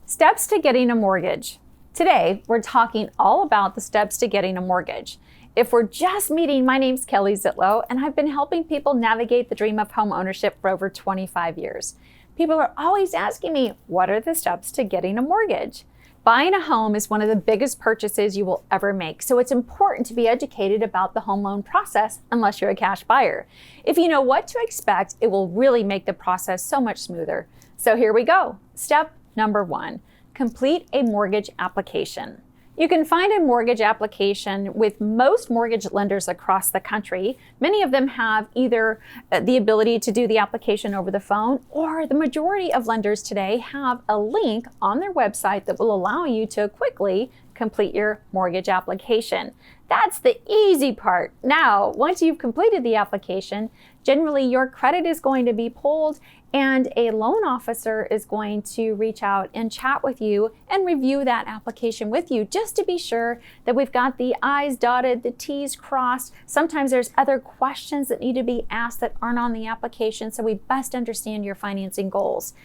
Steps to getting a mortgage. Today, we're talking all about the steps to getting a mortgage. If we're just meeting, my name's Kelly Zitlow, and I've been helping people navigate the dream of home ownership for over 25 years. People are always asking me, what are the steps to getting a mortgage? Buying a home is one of the biggest purchases you will ever make, so it's important to be educated about the home loan process unless you're a cash buyer. If you know what to expect, it will really make the process so much smoother. So here we go. Step number 1, complete a mortgage application. You can find a mortgage application with most mortgage lenders across the country. Many of them have either the ability to do the application over the phone, or the majority of lenders today have a link on their website that will allow you to quickly complete your mortgage application. That's the easy part. Now, once you've completed the application, generally your credit is going to be pulled and a loan officer is going to reach out and chat with you and review that application with you just to be sure that we've got the I's dotted, the T's crossed. Sometimes there's other questions that need to be asked that aren't on the application, so we best understand your financing goals.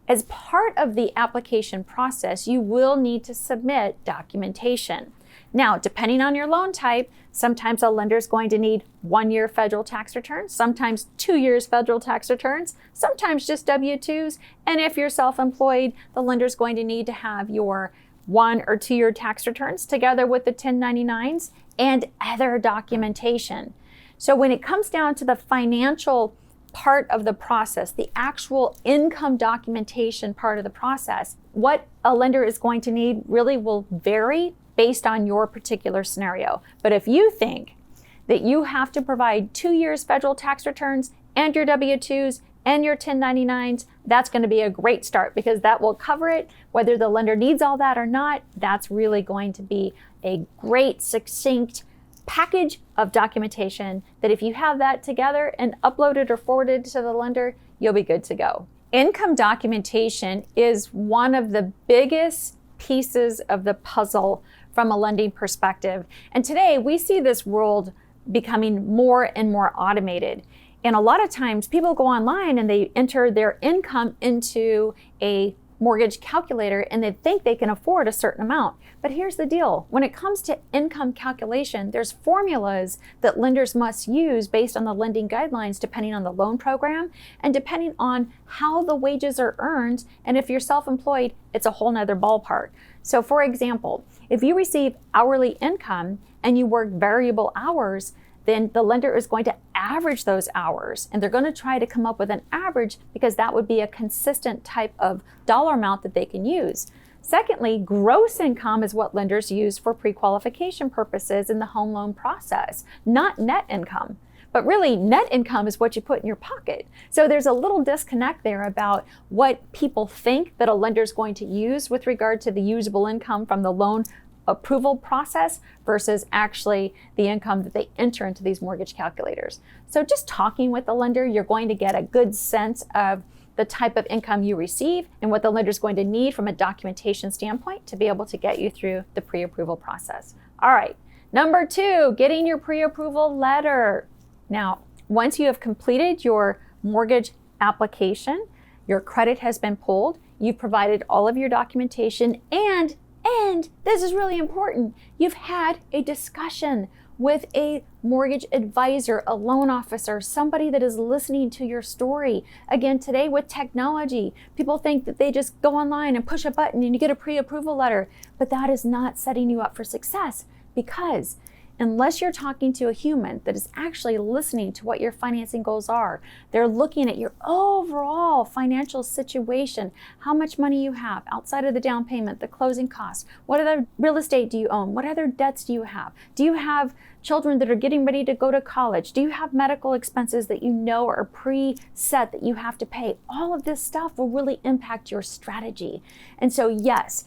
As part of the application process, you will need to submit documentation. Now, depending on your loan type, sometimes a lender is going to need 1-year federal tax returns, sometimes 2 years federal tax returns, sometimes just W-2s. And if you're self-employed, the lender is going to need to have your 1 or 2 year tax returns together with the 1099s and other documentation. So when it comes down to the financial part of the process, the actual income documentation part of the process, what a lender is going to need really will vary based on your particular scenario. But if you think that you have to provide 2 years federal tax returns and your W-2s and your 1099s, that's going to be a great start because that will cover it. Whether the lender needs all that or not, that's really going to be a great, succinct package of documentation that if you have that together and uploaded or forwarded to the lender, you'll be good to go. Income documentation is one of the biggest pieces of the puzzle from a lending perspective. And today we see this world becoming more and more automated. And a lot of times people go online and they enter their income into a mortgage calculator and they think they can afford a certain amount. But here's the deal. When it comes to income calculation, there's formulas that lenders must use based on the lending guidelines depending on the loan program and depending on how the wages are earned. And if you're self-employed, it's a whole nother ballpark. So for example, if you receive hourly income and you work variable hours, then the lender is going to average those hours and they're going to try to come up with an average because that would be a consistent type of dollar amount that they can use. Secondly, gross income is what lenders use for pre-qualification purposes in the home loan process, not net income. But really, net income is what you put in your pocket. So there's a little disconnect there about what people think that a lender is going to use with regard to the usable income from the loan approval process versus actually the income that they enter into these mortgage calculators. So just talking with the lender, you're going to get a good sense of the type of income you receive and what the lender is going to need from a documentation standpoint to be able to get you through the pre-approval process. All right, number 2, getting your pre-approval letter. Now, once you have completed your mortgage application, your credit has been pulled, you've provided all of your documentation, and this is really important, you've had a discussion with a mortgage advisor, a loan officer, somebody that is listening to your story. Again, today with technology, people think that they just go online and push a button and you get a pre-approval letter, but that is not setting you up for success because unless you're talking to a human that is actually listening to what your financing goals are, they're looking at your overall financial situation, how much money you have outside of the down payment, the closing costs, what other real estate do you own, what other debts do you have children that are getting ready to go to college, do you have medical expenses that you know are preset that you have to pay. All of this stuff will really impact your strategy. And so yes,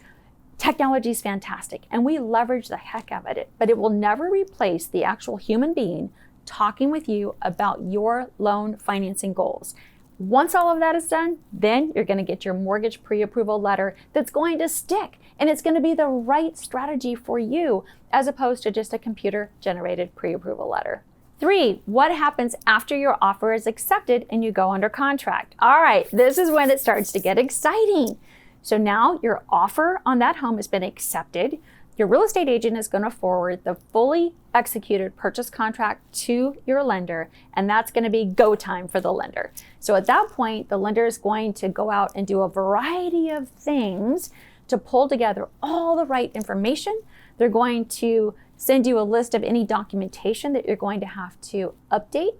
technology is fantastic and we leverage the heck out of it, but it will never replace the actual human being talking with you about your loan financing goals. Once all of that is done, then you're going to get your mortgage pre-approval letter that's going to stick and it's going to be the right strategy for you as opposed to just a computer-generated pre-approval letter. 3, what happens after your offer is accepted and you go under contract? All right, this is when it starts to get exciting. So now your offer on that home has been accepted. Your real estate agent is going to forward the fully executed purchase contract to your lender, and that's going to be go time for the lender. So at that point, the lender is going to go out and do a variety of things to pull together all the right information. They're going to send you a list of any documentation that you're going to have to update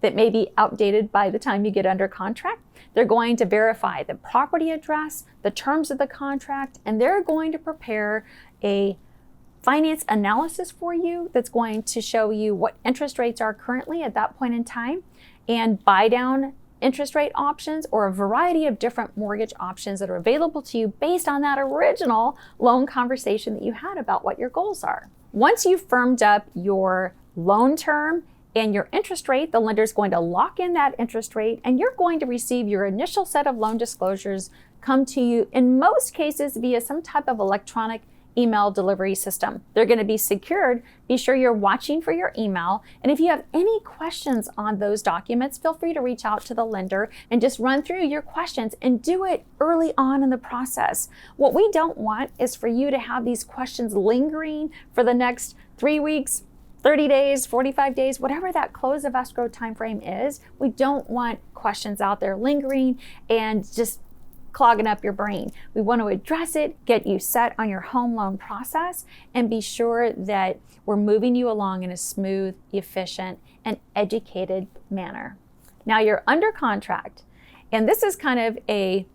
that may be outdated by the time you get under contract. They're going to verify the property address, the terms of the contract, and they're going to prepare a finance analysis for you that's going to show you what interest rates are currently at that point in time and buy down interest rate options or a variety of different mortgage options that are available to you based on that original loan conversation that you had about what your goals are. Once you've firmed up your loan term and your interest rate, the lender is going to lock in that interest rate, and you're going to receive your initial set of loan disclosures come to you in most cases via some type of electronic email delivery system. They're going to be secured. Be sure you're watching for your email. And if you have any questions on those documents, feel free to reach out to the lender and just run through your questions and do it early on in the process. What we don't want is for you to have these questions lingering for the next 3 weeks, 30 days, 45 days, whatever that close of escrow timeframe is. We don't want questions out there lingering and just clogging up your brain. We want to address it, get you set on your home loan process, and be sure that we're moving you along in a smooth, efficient, and educated manner. Now you're under contract, and this is kind of a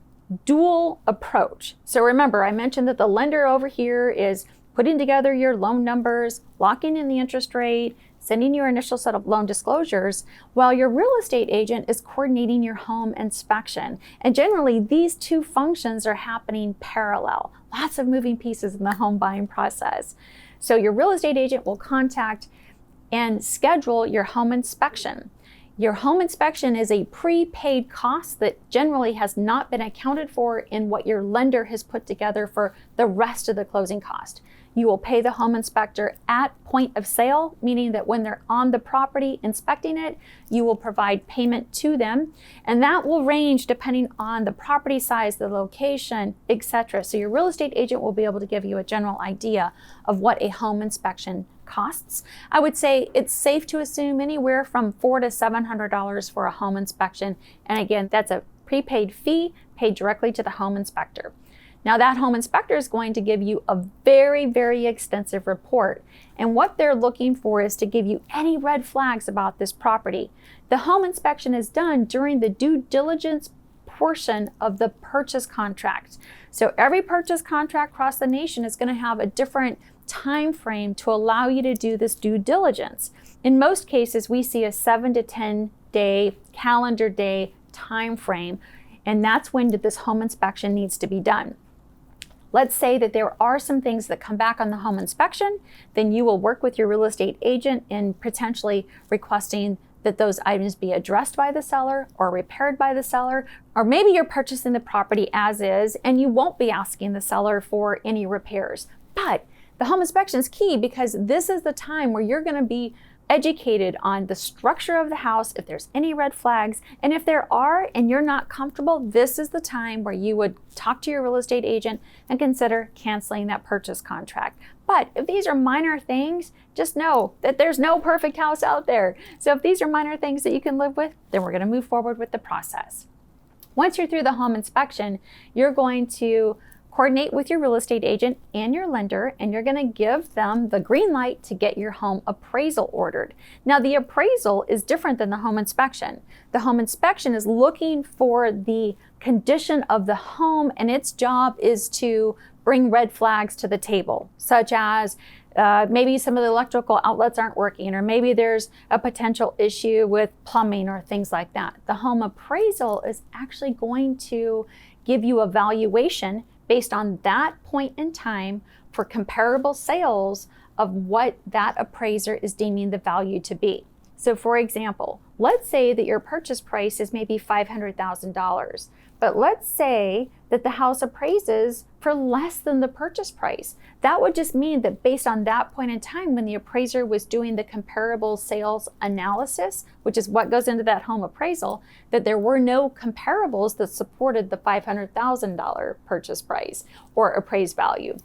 dual approach. So remember, I mentioned that the lender over here is putting together your loan numbers, locking in the interest rate, sending your initial set of loan disclosures, while your real estate agent is coordinating your home inspection. And generally, these two functions are happening parallel. Lots of moving pieces in the home buying process. So your real estate agent will contact and schedule your home inspection. Your home inspection is a prepaid cost that generally has not been accounted for in what your lender has put together for the rest of the closing cost. You will pay the home inspector at point of sale, meaning that when they're on the property inspecting it, you will provide payment to them. And that will range depending on the property size, the location, etc. So your real estate agent will be able to give you a general idea of what a home inspection costs. I would say it's safe to assume anywhere from $400 to $700 for a home inspection. And again, that's a prepaid fee paid directly to the home inspector. Now that home inspector is going to give you a very, very extensive report. And what they're looking for is to give you any red flags about this property. The home inspection is done during the due diligence portion of the purchase contract. So every purchase contract across the nation is going to have a different time frame to allow you to do this due diligence. In most cases, we see a 7 to 10 day calendar day time frame, and that's when this home inspection needs to be done. Let's say that there are some things that come back on the home inspection, then you will work with your real estate agent in potentially requesting that those items be addressed by the seller or repaired by the seller, or maybe you're purchasing the property as is and you won't be asking the seller for any repairs. But the home inspection is key because this is the time where you're going to be educated on the structure of the house, if there's any red flags, and if there are and you're not comfortable, this is the time where you would talk to your real estate agent and consider canceling that purchase contract. But if these are minor things, just know that there's no perfect house out there. So if these are minor things that you can live with, then we're going to move forward with the process. Once you're through the home inspection, you're going to coordinate with your real estate agent and your lender, and you're going to give them the green light to get your home appraisal ordered. Now, the appraisal is different than the home inspection. The home inspection is looking for the condition of the home, and its job is to bring red flags to the table, such as maybe some of the electrical outlets aren't working, or maybe there's a potential issue with plumbing or things like that. The home appraisal is actually going to give you a valuation based on that point in time for comparable sales of what that appraiser is deeming the value to be. So for example, let's say that your purchase price is maybe $500,000, But let's say that the house appraises for less than the purchase price. That would just mean that based on that point in time when the appraiser was doing the comparable sales analysis, which is what goes into that home appraisal, that there were no comparables that supported the $500,000 purchase price or appraised value.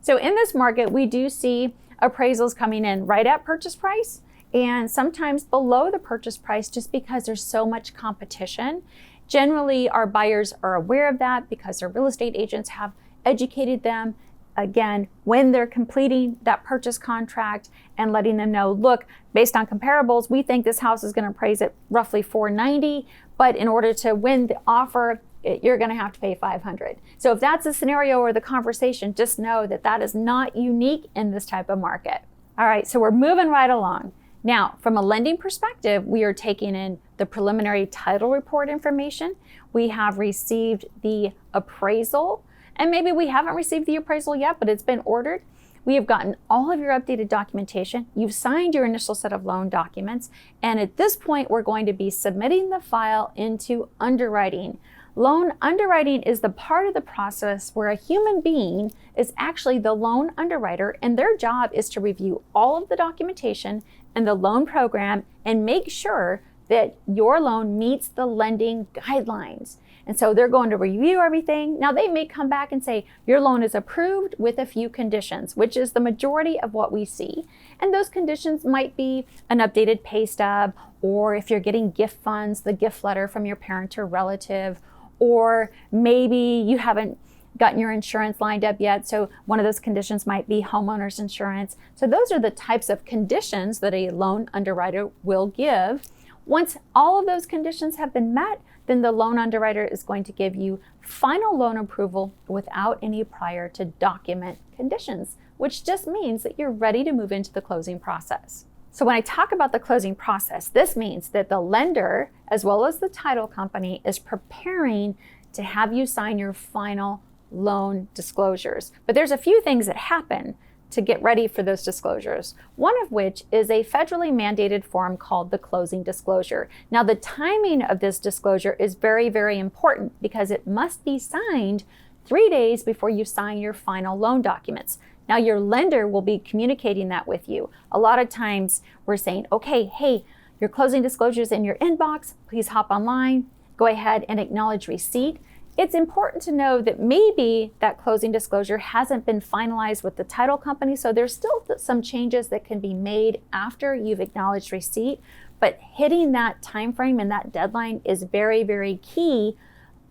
So in this market, we do see appraisals coming in right at purchase price and sometimes below the purchase price just because there's so much competition. Generally, our buyers are aware of that because their real estate agents have educated them, again, when they're completing that purchase contract and letting them know, look, based on comparables, we think this house is going to appraise at roughly $490, but in order to win the offer, you're going to have to pay $500. So if that's the scenario or the conversation, just know that that is not unique in this type of market. All right, so we're moving right along. Now, from a lending perspective, we are taking in the preliminary title report information. We have received the appraisal, and maybe we haven't received the appraisal yet, but it's been ordered. We have gotten all of your updated documentation. You've signed your initial set of loan documents, and at this point, we're going to be submitting the file into underwriting. Loan underwriting is the part of the process where a human being is actually the loan underwriter, and their job is to review all of the documentation and the loan program and make sure that your loan meets the lending guidelines. And so they're going to review everything. Now they may come back and say, your loan is approved with a few conditions, which is the majority of what we see. And those conditions might be an updated pay stub, or if you're getting gift funds, the gift letter from your parent or relative, or maybe you haven't gotten your insurance lined up yet. So one of those conditions might be homeowner's insurance. So those are the types of conditions that a loan underwriter will give. Once all of those conditions have been met, then the loan underwriter is going to give you final loan approval without any prior to document conditions, which just means that you're ready to move into the closing process. So when I talk about the closing process, this means that the lender, as well as the title company, is preparing to have you sign your final loan disclosures. But there's a few things that happen to get ready for those disclosures. One of which is a federally mandated form called the closing disclosure. Now, the timing of this disclosure is very, very important because it must be signed 3 days before you sign your final loan documents. Now, your lender will be communicating that with you. A lot of times we're saying, okay, hey, your closing disclosure is in your inbox. Please hop online, go ahead and acknowledge receipt. It's important to know that maybe that closing disclosure hasn't been finalized with the title company, so there's still some changes that can be made after you've acknowledged receipt, but hitting that time frame and that deadline is very, very key,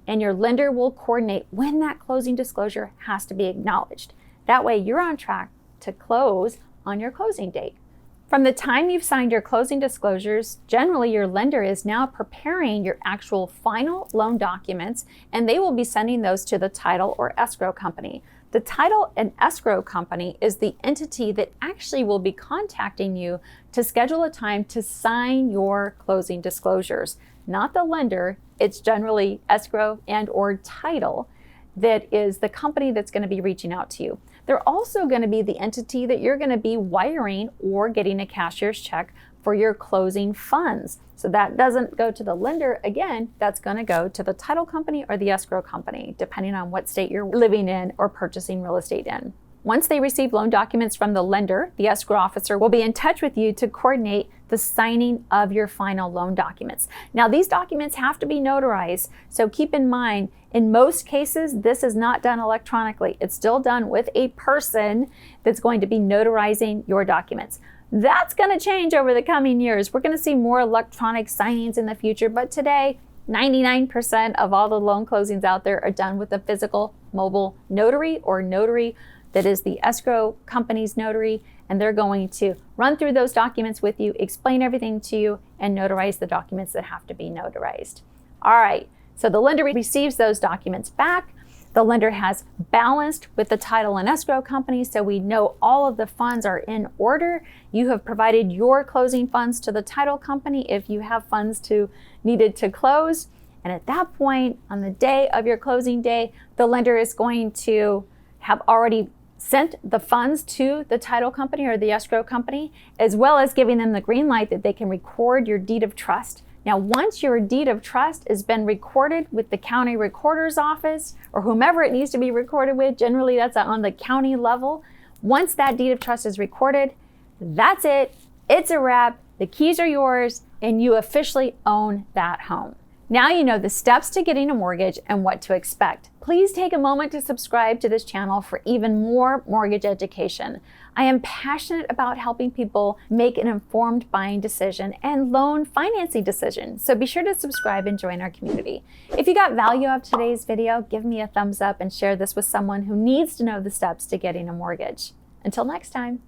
and your lender will coordinate when that closing disclosure has to be acknowledged. That way you're on track to close on your closing date. From the time you've signed your closing disclosures, generally your lender is now preparing your actual final loan documents, and they will be sending those to the title or escrow company. The title and escrow company is the entity that actually will be contacting you to schedule a time to sign your closing disclosures. Not the lender, it's generally escrow and or title that is the company that's going to be reaching out to you. They're also going to be the entity that you're going to be wiring or getting a cashier's check for your closing funds. So that doesn't go to the lender. Again, that's going to go to the title company or the escrow company, depending on what state you're living in or purchasing real estate in. Once they receive loan documents from the lender, the escrow officer will be in touch with you to coordinate the signing of your final loan documents. Now, these documents have to be notarized, so keep in mind, in most cases, this is not done electronically. It's still done with a person that's going to be notarizing your documents. That's going to change over the coming years. We're going to see more electronic signings in the future, but today, 99% of all the loan closings out there are done with a physical mobile notary or notary that is the escrow company's notary, and they're going to run through those documents with you, explain everything to you, and notarize the documents that have to be notarized. All right, so the lender receives those documents back. The lender has balanced with the title and escrow company, so we know all of the funds are in order. You have provided your closing funds to the title company if you have funds needed to close. And at that point, on the day of your closing day, the lender is going to have already sent the funds to the title company or the escrow company, as well as giving them the green light that they can record your deed of trust Now, once your deed of trust has been recorded with the county recorder's office or whomever it needs to be recorded with, generally that's on the county level. Once that deed of trust is recorded, that's it. It's a wrap. The keys are yours and you officially own that home. Now you know the steps to getting a mortgage and what to expect. Please take a moment to subscribe to this channel for even more mortgage education. I am passionate about helping people make an informed buying decision and loan financing decision. So be sure to subscribe and join our community. If you got value out of today's video, give me a thumbs up and share this with someone who needs to know the steps to getting a mortgage. Until next time.